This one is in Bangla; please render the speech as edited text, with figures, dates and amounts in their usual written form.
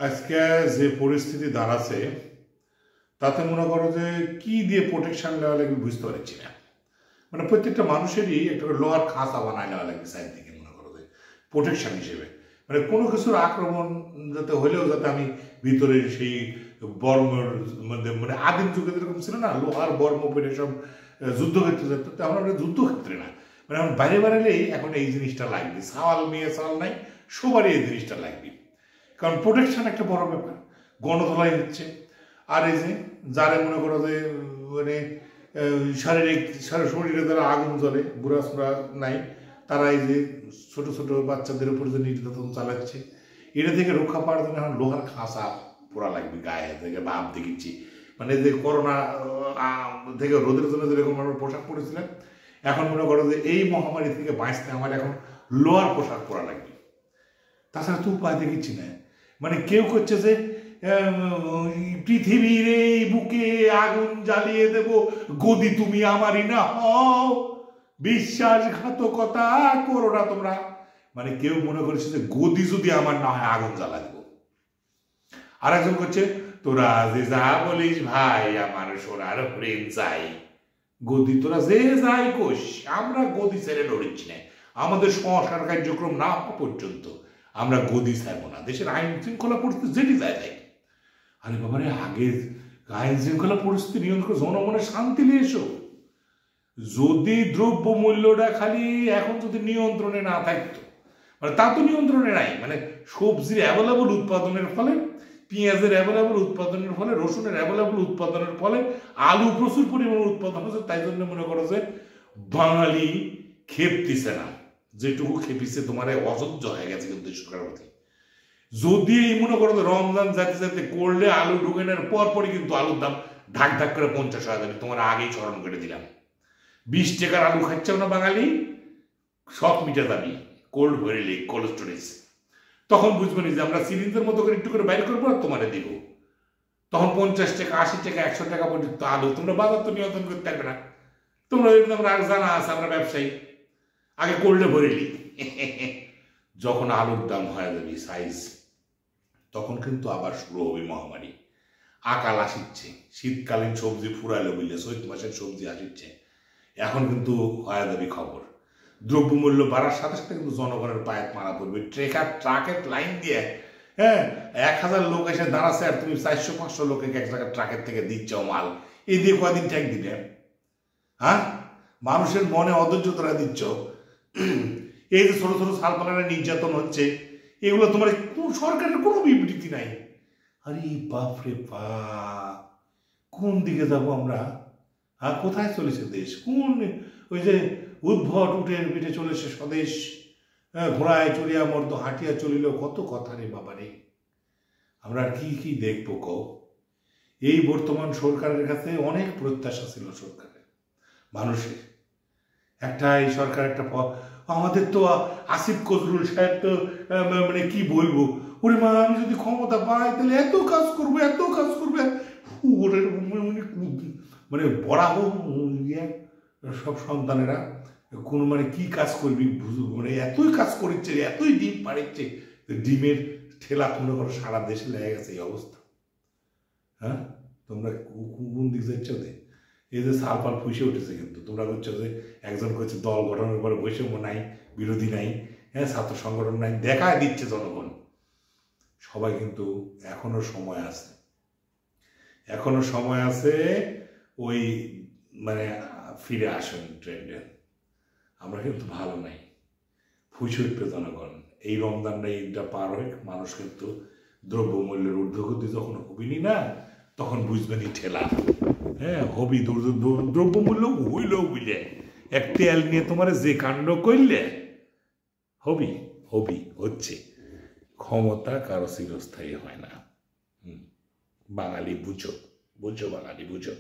আজকে যে পরিস্থিতি দাঁড়াচ্ছে তাতে মনে করো যে কি দিয়ে প্রোটেকশন নেওয়া লাগবে বুঝতে পারছি না। মানে প্রত্যেকটা মানুষেরই একটা লোহার খাঁচা বানায় নেওয়া লাগবে চারদিকে, মনে করো যে প্রোটেকশন হিসেবে। মানে কোনো কিছুর আক্রমণ যাতে হলেও যাতে আমি ভিতরে সেই বর্মের মধ্যে, মানে আদিম যুগে যেরকম ছিল না, লোহার বর্ম পেটে সব যুদ্ধক্ষেত্রে যেত, আমরা যুদ্ধক্ষেত্রে না, মানে এখন বাইরে বেড়ালেই এখন এই জিনিসটা লাগবে। সাওয়াল মেয়ে সাওয়াল নাই, সবারই এই জিনিসটা লাগবে, কারণ প্রোটেকশন একটা বড় ব্যাপার। গণধোলাই হচ্ছে। আর এই যে যারা মনে করো যে মানে শরীরে যারা আগুন জ্বলে, বুড়াশুড়া নাই, তারা এই যে ছোট ছোট বাচ্চাদের উপর যে নির্যাতন চালাচ্ছে, এটা থেকে রক্ষা পাওয়ার জন্য এখন লোহার খাঁচা পোড়া লাগবে গায়ে থেকে। ভাব দেখেছি মানে যে করোনা থেকে রোদের জন্য যেরকম আমরা পোশাক পরেছিলাম, এখন মনে করো যে এই মহামারী থেকে বাঁচতে আমার এখন লোহার পোশাক পরা লাগবে। তাছাড়া তো উপায় দেখেছি না। মানে কেউ করছে যে পৃথিবীর এই বুকে আগুন জ্বালিয়ে দেব, গদি তুমি আমারই না হও, বিশ্বাসঘাতকতা করো না তোমরা। মানে কেউ মনে করছে যে গদি যদি আমার না হয় আগুন জ্বালা দেব। আর একজন করছে তোরা যে যা বলিস ভাই, আমার সোনার প্রেম চাই। গদি তোরা যে যাই কোষ, আমরা গদি ছেড়ে লড়ছি না। আমাদের সংস্কার কার্যক্রম না হওয়া পর্যন্ত আমরা গদি ছাড়বো না। দেশের আইন শৃঙ্খলা পরিস্থিতি যেটি যায় যায়। আরে বাবারে, আগে আইন শৃঙ্খলা পরিস্থিতি নিয়ন্ত্রণ, জনমনের শান্তি নিয়ে এসো। যদি দ্রব্য মূল্যটা খালি এখন যদি নিয়ন্ত্রণে না থাকতো, মানে তা তো নিয়ন্ত্রণে নাই, মানে সবজির অ্যাভেলেবল উৎপাদনের ফলে, পেঁয়াজের অ্যাভেলেবল উৎপাদনের ফলে, রসুনের অ্যাভেলেবল উৎপাদনের ফলে, আলু প্রচুর পরিমাণে উৎপাদন হচ্ছে, তাই জন্য মনে করো যে বাঙালি খেপতিছে না। যেটুকু খেপিছে তোমার অসহ্য হয়ে গেছে কিন্তু সরকারের প্রতি। যদি এই মনে করো রমজান যাতে যাতে করলে আলু ঢুকে নেওয়ার পরপরই কিন্তু আলুর দাম ঢাক ঢাক করে 50 হয়ে যাবে। তোমার আগেই স্মরণ করে দিলাম। 20 টাকার আলু খাচ্ছেও না বাঙালি, সব মিটে যাবি কোল্ড ভরেলি, কোল্ড স্টোরেজ। তখন বুঝবে না যে আমরা সিলিন্ডার মতো করে একটু করে বাইর করবো আর তোমারে দিব। তখন 50 টাকা, 80 টাকা, 100 টাকা পর্যন্ত আলু। তোমরা বাজার তো নিয়ন্ত্রণ করতে পারবে না। তোমরা জানা আছে আমরা ব্যবসায়ী, আগে কোল্ডে ভরেলি। যখন আলুর দাম হয়ে যাবে সাইজ, তখন কিন্তু আবার শুরু হবে মহামারী। আকাল আসিচ্ছে, শীতকালীন সবজি ফুরাইলো বুঝলে, চৈত্র মাসের সবজি আসিচ্ছে। এখন কিন্তু হয়ে যাবে খবর। দ্রব্যমূল্য বাড়ার সাথে সাথে কিন্তু জনগণের পায়ে মারা পড়বে। ট্রাকের লাইন দিয়ে 1000 লোক এসে দাঁড়াচ্ছে, আর তুমি 400-500 লোকে এক জায়গায় ট্রাকের থেকে দিচ্ছ মাল। এই দিয়ে কয়দিন ট্যাগ দিলে? হ্যাঁ, মানুষের মনে অধৈর্য তোরা দিচ্ছ। এই যে ছোট ছোট সালপালারা নির্যাতন হচ্ছে, এগুলো তোমার সরকারের কোনো বিবৃতি নাই। আরে বাপরে বাপ, কোন দিকে যাবো আমরা? হ্যাঁ, কোথায় চলেছে দেশ? কোন ওই যে উদ্ভট উঠের পিঠে চলেছে স্বদেশ, ঘোড়ায় চড়িয়া মর্দ হাঁটিয়া চলিল, কত কথা রে বাবা রে। আমরা আর কি কি দেখবো কও? এই বর্তমান সরকারের কাছে অনেক প্রত্যাশা ছিল সরকারের, মানুষের। একটা এই সরকার একটা আমাদের তো আসিফ নজরুল সাহেব তো মানে কি বলবো, ওরে মা, আমি যদি ক্ষমতা পাই তাহলে এত কাজ করবো, এত কাজ করবে। মানে বড়া হোক সব সন্তানেরা কোনো মানে কি কাজ করবি, মানে এতই কাজ করিচ্ছে, এতই ডিম পাড়িচ্ছে, ডিমের ঠেলা মনে করো সারা দেশে লেগে গেছে এই অবস্থা। হ্যাঁ, তোমরা কোন দিক যাচ্ছ? এই যে সালপাল ফুসে উঠেছে, কিন্তু তোমরা বলছো যে একজন করছে দল গঠনের পরে বৈষম্য নাই, বিরোধী নাই, হ্যাঁ, ছাত্র সংগঠন নাই, দেখায় দিচ্ছে জনগণ। সবাই কিন্তু এখনো সময় আছে, এখনো সময় আছে ওই মানে ফিরে আসুন ট্রেন্ডে। আমরা কিন্তু ভালো নাই, ফুসে উঠবে জনগণ। এই রমজানটা ঈদটা পার হয়ে মানুষ কিন্তু দ্রব্যমূল্যের ঊর্ধ্বগতি যখন হবিনি না, তখন বুঝবেনি ঠেলা। হ্যাঁ, হবি দ্রব্যমূল্য হইলেও বুঝলে এক তেল নিয়ে তোমার যে কাণ্ড করলে হবি হবি হচ্ছে। ক্ষমতা কারো চিরস্থায়ী হয় না। বাঙালি বুঝো, বুঝো বাঙালি বুঝো।